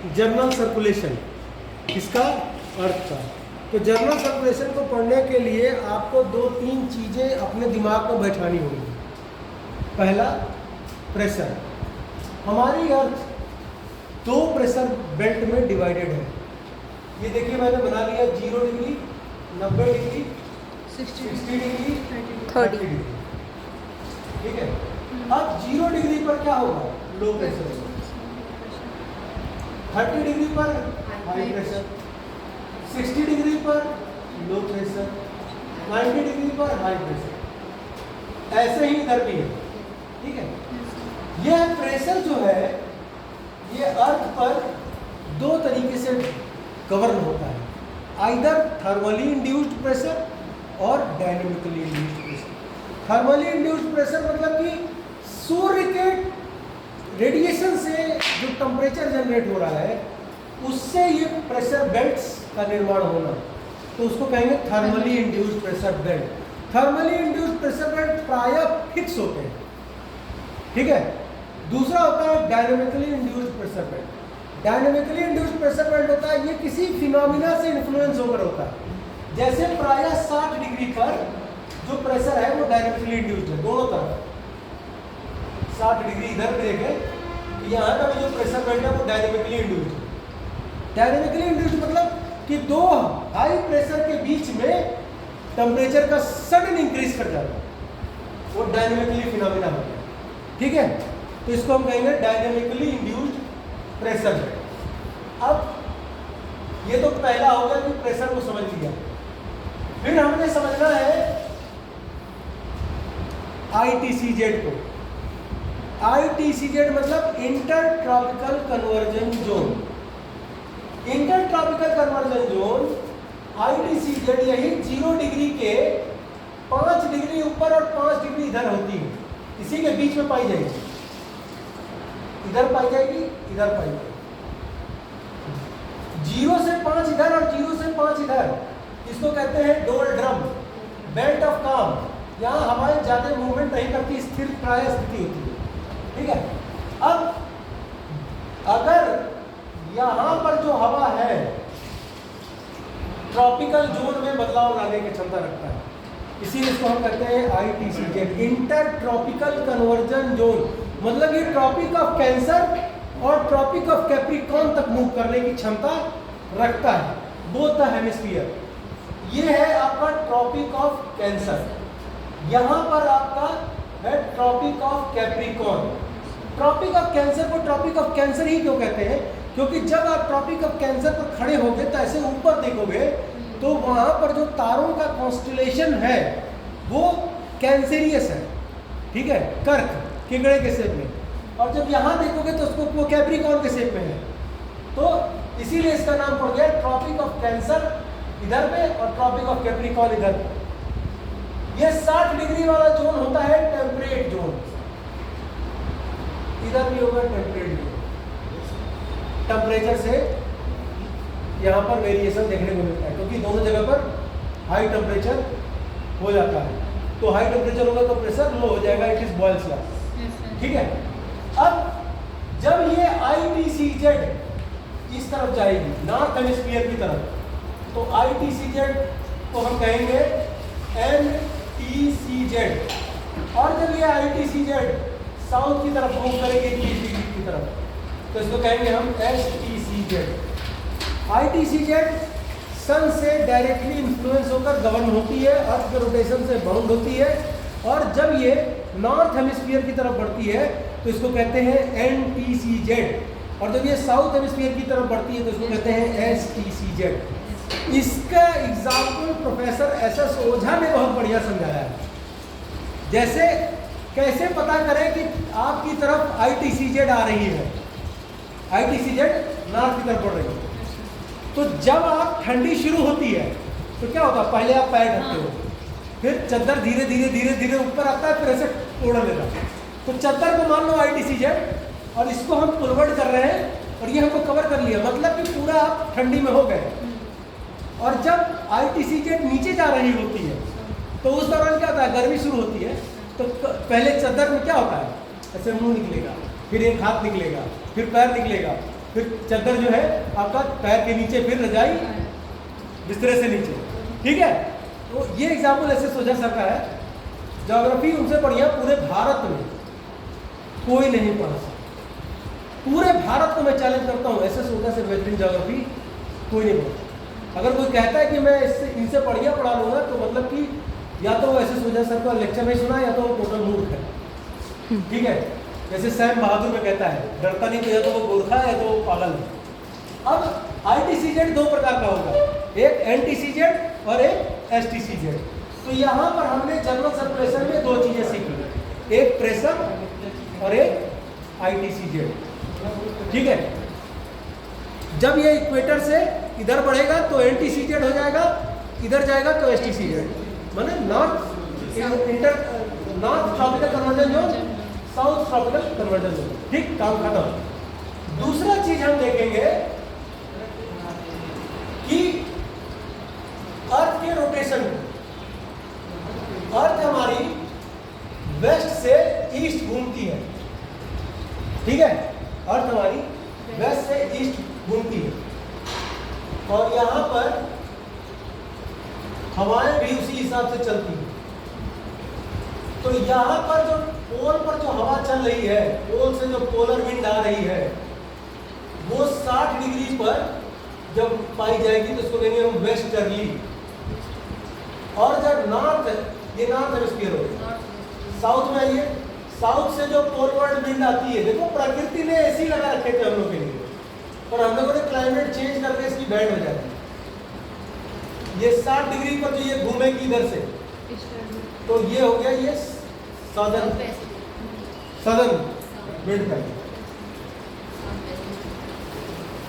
Journal circulation, किसका? अर्थ का। तो जर्नल सर्कुलेशन को पढ़ने के लिए आपको 2-3 चीज़ें अपने दिमाग में बैठानी होंगी। पहला, प्रेशर। हमारी अर्थ 2 प्रेशर बेल्ट में डिवाइडेड है। ये देखिए मैंने बना लिया 0 डिग्री, 90 डिग्री, 60 डिग्री, 30 डिग्री। ठीक है। अब 0 डिग्री पर क्या होगा? Low pressure. 30 डिग्री पर हाई प्रेशर, 60 डिग्री पर लो प्रेशर, 90 डिग्री पर हाई प्रेशर। ऐसे ही इधर भी है। ठीक है। यह प्रेशर जो है ये अर्थ पर 2 तरीके से गवर्न होता है, आइदर थर्मली इंड्यूस्ड प्रेशर और dynamically induced pressure. Thermally induced pressure मतलब कि सूर्य के रेडिएशन से जो टेम्परेचर जनरेट हो रहा है उससे ये प्रेशर बेल्ट्स का निर्माण होना, तो उसको कहेंगे thermally induced pressure belt. Thermally induced pressure belt प्रायः फिक्स होते हैं। ठीक है। दूसरा होता है dynamically induced pressure belt. Dynamically induced pressure belt होता है ये किसी फिनोमिना से इन्फ्लुएंस होकर होता है। जैसे प्रायः 60 डिग्री पर जो प्रेशर है वो डायनेमिकली इंड्यूस्ड है दोनों तरफ। 60 डिग्री इधर भी देखें, यहाँ का भी जो प्रेशर बेल्ट है वो डायनेमिकली इंड्यूस्ड है। डायनेमिकली इंड्यूस्ड मतलब कि 2 हाई प्रेशर के बीच में टेम्परेचर का सडन इंक्रीज कर जाता है, वो डायनेमिकली फिनोमिना होता है। ठीक है। तो इसको हम कहेंगे डायनेमिकली इंड्यूस्ड प्रेशर बेल्ट। अब ये तो पहला हो गया कि प्रेशर को समझ लिया। फिर हमने समझना है ITCZ को। ITCZ मतलब inter tropical conversion zone. Inter tropical conversion zone ITCZ यही 0 डिग्री के 5 डिग्री ऊपर और 5 डिग्री इधर होती है, इसी के बीच में पाई जाएगी। इधर पाई जाएगी, इधर पाई जाएगी। 0 से 5 इधर और 0 से 5 इधर, इसको कहते हैं डोलड्रम, बेल्ट ऑफ काम। यहाँ हवाएं ज्यादा मूवमेंट नहीं करती, स्थिर प्राय स्थिति होती है। ठीक है। अब अगर यहाँ पर जो हवा है ट्रॉपिकल जोन में बदलाव लाने की क्षमता रखता है, इसीलिए इसको हम कहते हैं ITCZ, inter tropical conversion zone. मतलब ये ट्रॉपिक ऑफ कैंसर और ट्रॉपिक ऑफ कैप्रिकॉर्न तक मूव करने की क्षमता रखता है, बोथ द हेमिस्फीयर। ये है आपका ट्रॉपिक ऑफ कैंसर, यहाँ पर आपका है Tropic of Capricorn. Tropic of Cancer को ट्रॉपिक ऑफ कैंसर ही क्यों कहते हैं? क्योंकि जब आप ट्रॉपिक ऑफ कैंसर पर खड़े होगे तो ऐसे ऊपर देखोगे तो वहाँ पर जो तारों का कॉन्स्टलेशन है वो कैंसेरियस है। ठीक है, कर्क किगड़े के शेप में। और जब यहाँ देखोगे तो उसको वो कैप्रिकॉर्न के शेप में है, तो इसीलिए इसका नाम पड़ गया ट्रॉपिक ऑफ कैंसर इधर पे और ट्रॉपिक ऑफ कैप्रिकॉर्न इधर पे। ये 60 डिग्री वाला जोन होता है टेम्परेट जोन, इधर भी होगा टेम्परेट जोन। टेम्परेचर से यहाँ पर वेरिएशन देखने को मिलता है क्योंकि दोनों जगह पर हाई टेम्परेचर हो जाता है, तो हाई टेम्परेचर होगा तो प्रेशर लो हो जाएगा, इट इज बॉयल्स लॉ। ठीक है। अब जब ये ITCZ इस तरफ जाएगी नॉर्थ हेमिस्फीयर की तरफ, तो ITCZ को हम कहेंगे NTCZ। और जब ये ITCZ साउथ की तरफ मूव करेगी 30 डिग्री की तरफ, तो इसको कहेंगे हम STCZ। ITCZ सन से डायरेक्टली इन्फ्लुएंस होकर गवर्न होती है, अर्थ के रोटेशन से बाउंड होती है, और जब ये नॉर्थ हेमिस्फीयर की तरफ बढ़ती है तो इसको कहते हैं NTCZ, और जब ये साउथ हेमिस्फीयर की तरफ बढ़ती है तो इसको कहते हैं STCZ। इसका एग्जाम्पल प्रोफेसर SS ओझा ने बहुत बढ़िया समझाया है। जैसे कैसे पता करें कि आपकी तरफ ITCZ आ रही है, ITCZ नॉर्थ की तरफ बढ़ रही है, तो जब आप ठंडी शुरू होती है तो क्या होता है, पहले आप पैर ढकते हो, फिर चद्दर धीरे धीरे धीरे धीरे ऊपर आता है, फिर ऐसे ओढ़ लेता है। तो चद्दर को मान लो ITCZ, और इसको हम पुलवर्ड कर रहे हैं और ये हमको कवर कर लिया, मतलब कि पूरा आप ठंडी में हो गए। और जब ITCZ नीचे जा रही होती है तो उस दौरान क्या होता है, गर्मी शुरू होती है, तो पहले चद्दर में क्या होता है, ऐसे मुंह निकलेगा, फिर एक हाथ निकलेगा, फिर पैर निकलेगा, फिर चद्दर जो है आपका पैर के नीचे, फिर रजाई बिस्तरे से नीचे, ठीक है। तो ये एग्जाम्पल ऐसे सोचा सर का है। ज्योग्राफी उनसे बढ़िया पूरे भारत में कोई नहीं पढ़ा सकता। पूरे भारत को मैं चैलेंज करता हूँ, ऐसे सोचा से बेहतरीन ज्योग्राफी कोई नहीं पढ़ा। अगर कोई कहता है कि मैं इससे इनसे बढ़िया पढ़ा लूँगा, तो मतलब कि या तो वो ऐसे सोचा सर का लेक्चर नहीं सुना, या तो वो टोटल मूर्ख है, ठीक है। जैसे सैम बहादुर में कहता है, डरता नहीं तो या तो वो गोरखा है या तो वो पागल है। अब ITCZ दो प्रकार का होगा, एक NTCZ और एक STCZ। तो यहाँ पर हमने जनरल सर्कुलेशन में दो चीजें सीखी, एक प्रेशर और एक ITCZ, ठीक है। जब ये इक्वेटर से इधर बढ़ेगा तो NTCZ हो जाएगा, इधर जाएगा तो STCZ, माने north tropical conversion zone, south tropical conversion zone, ठीक, काम खत्म। दूसरा चीज हम देखेंगे कि अर्थ के रोटेशन, अर्थ हमारी वेस्ट से ईस्ट घूमती है, ठीक है। अर्थ हमारी वेस्ट से ईस्ट घूमती है, और यहां पर हवाएं भी उसी हिसाब से चलती हैं। तो यहां पर जो पोल पर जो हवा चल रही है, पोल से जो पोलर विंड आ रही है, वो 60 डिग्री पर जब पाई जाएगी तो इसको कहेंगे हम वेस्टर्ली। और जब नॉर्थ, ये नॉर्थ हेमिस्फीयर हो गया, साउथ में आइए, साउथ से जो पोलवर्ड विंड आती है, देखो प्रकृति ने ऐसी लगा रखे थे हम लोग के लिए, और हम लोगों ने क्लाइमेट चेंज करके इसकी बैंड हो जाती है। ये 60 डिग्री पर जो ये घूमेगी इधर से, तो ये हो गया ये सदर्न विंड का,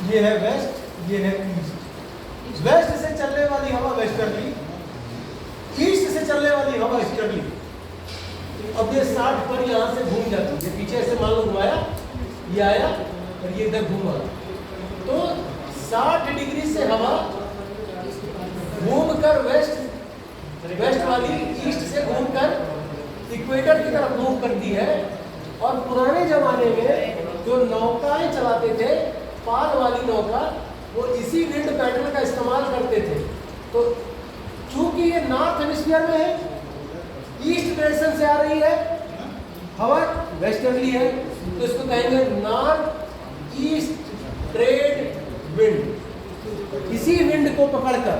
ये है वेस्ट, ये है ईस्ट। वेस्ट से चलने वाली हवा वेस्टर्ली, ईस्ट से चलने वाली हवा ईस्टर्ली। अब ये 60 पर यहां से घूम जाती है, पीछे से मान लो घुमाया, ये आया और ये इधर घूमा, तो 60 डिग्री से हवा घूमकर वेस्ट वाली ईस्ट से घूमकर इक्वेटर की तरफ मूव करती है। और पुराने जमाने में जो नौकाएं चलाते थे, पाल वाली नौका, वो इसी विंड पैटर्न का इस्तेमाल करते थे। तो चूंकि ये नॉर्थ हेमिस्फीयर में है, ईस्ट डायरेक्शन से आ रही है, हवा वेस्टर्ली है, तो इसको कहेंगे नॉर्थ ईस्ट ट्रेड विंड। इसी विंड को पकड़कर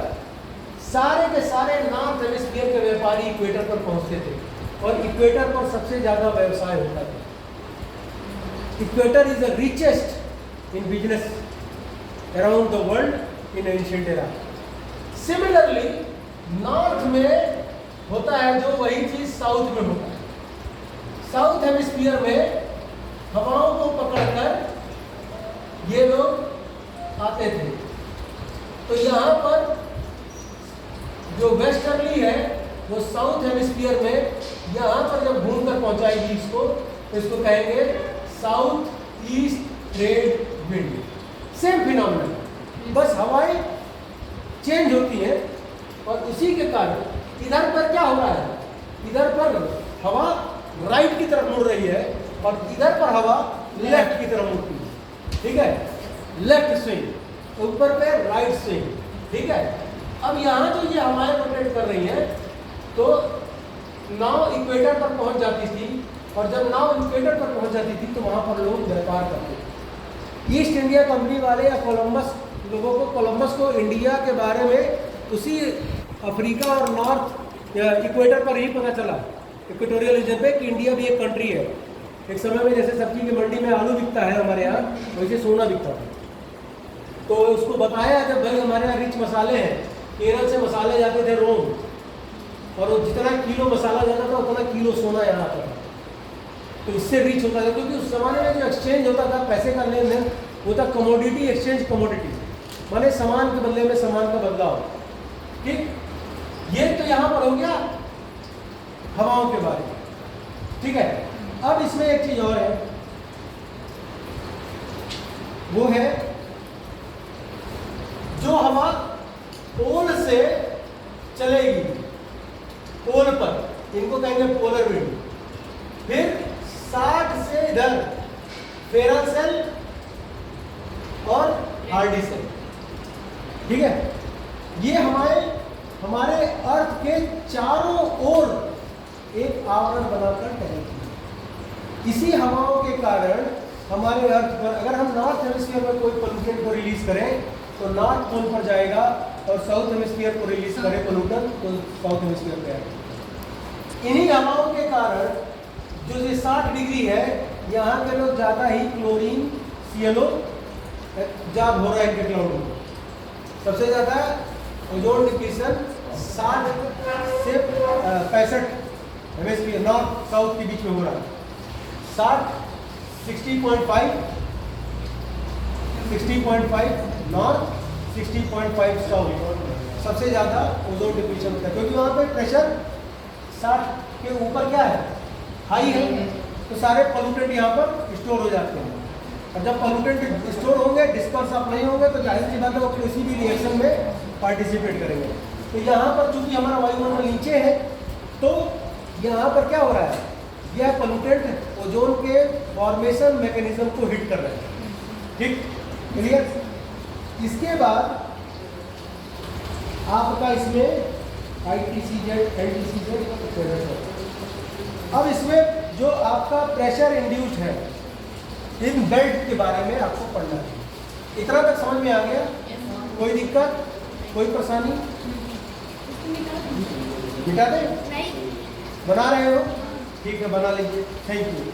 सारे के सारे नॉर्थ हेमिस्फीयर के व्यापारी इक्वेटर पर पहुंचते थे, और इक्वेटर पर सबसे ज्यादा व्यवसाय होता था। Equator is the richest in business around the world in ancient era. Similarly north में होता है जो वही चीज साउथ में होता है। साउथ हेमिस्फीयर में हवाओं को पकड़कर ये लोग आते थे। तो यहाँ पर जो वेस्टर्ली है वो साउथ हेमिस्फीयर में यहाँ पर जब घूम कर पहुंचाएगी इसको, तो इसको कहेंगे south east trade wind. Same phenomena, बस हवाएं चेंज होती हैं, और उसी के कारण इधर पर क्या हो रहा है, इधर पर हवा राइट की तरफ मुड़ रही है, और इधर पर हवा लेफ्ट की तरफ मुड़ती है, ठीक है। लेफ्ट स्विंग, ऊपर पे राइट स्विंग, ठीक है। अब यहाँ जो ये हवाएं रोटेट कर रही हैं, तो नाव इक्वेटर पर पहुंच जाती थी, और जब नाव इक्वेटर पर पहुंच जाती थी तो वहाँ पर लोग व्यापार करते थे। ईस्ट इंडिया कंपनी वाले या कोलंबस लोगों को, कोलंबस को इंडिया के बारे में उसी अफ्रीका और नॉर्थ इक्वेटर पर ही पता चला, इक्वेटोरियल रीजन पे, कि इंडिया भी एक कंट्री है। एक समय में जैसे सब्जी की मंडी में आलू बिकता है हमारे यहाँ, वैसे सोना बिकता था। तो उसको बताया जब भाई हमारे यहाँ रिच मसाले हैं, केरल से मसाले जाते थे रोम, और वो जितना किलो मसाला जाता था उतना किलो सोना यहाँ आता था। तो इससे रिच होता था, क्योंकि उस जमाने में जो एक्सचेंज होता था, पैसे का लेन देन होता, कमोडिटी एक्सचेंज, कमोडिटी माने सामान के बदले में सामान का बदलाव, ठीक। ये तो यहाँ पर हो गया हवाओं के बारे में, ठीक है। अब इसमें एक चीज और है, वो है जो हवा पोल से चलेगी, पोल पर, इनको कहेंगे पोलर विंड। फिर 60 से इधर फेरल सेल हार्ड डिस्क है, ठीक है। ये हमारे अर्थ के चारों ओर एक आवरण बनाकर टहलती है। इसी हवाओं के कारण हमारे अर्थ पर, अगर हम नॉर्थ हेमिस्फीयर में कोई पोल्यूशन को रिलीज करें तो नॉर्थ पोल पर जाएगा, और साउथ हेमिस्फीयर को रिलीज करें पोल्यूटन तो साउथ हेमिस्फीयर पे आएगा। इन्हीं हवाओं के कारण जो ये 60 डिग्री है, यहाँ के लोग ज़्यादा ही क्लोरीन ClO जाग हो रहा है इनके क्लाउड में। सबसे ज़्यादा ओजोन डिप्लीशन 60 से 65 हेमिस्फीयर नॉर्थ साउथ के बीच में हो रहा है। 60 नॉर्थ, 60.5 साउथ सबसे ज़्यादा ओजोन डिप्लीशन होता है, क्योंकि वहाँ पे प्रेशर 60 के ऊपर क्या है, हाई है, तो सारे पोल्यूटेंट यहाँ पर स्टोर हो जाते हैं। और जब पोल्यूटेंट स्टोर होंगे, डिस्पर्स अप नहीं होंगे, तो जाहिर सी बात है वो किसी भी रिएक्शन में पार्टिसिपेट करेंगे। तो यहाँ पर चूंकि हमारा वायुमंडल नीचे है, तो यहाँ पर क्या हो रहा है, यह पोल्यूटेंट ओजोन के फॉर्मेशन मैकेनिज्म को हिट कर रहे हैं। ठीक, क्लियर। इसके बाद आपका इसमें ITCZ, LTCZ, अब इसमें जो आपका प्रेशर इंड्यूस्ड है, इन बेल्ट के बारे में आपको पढ़ना है। इतना तक समझ में आ गया? कोई दिक्कत, कोई परेशानी? मिटा दें? बना रहे हो? ठीक है, बना लीजिए। Thank you.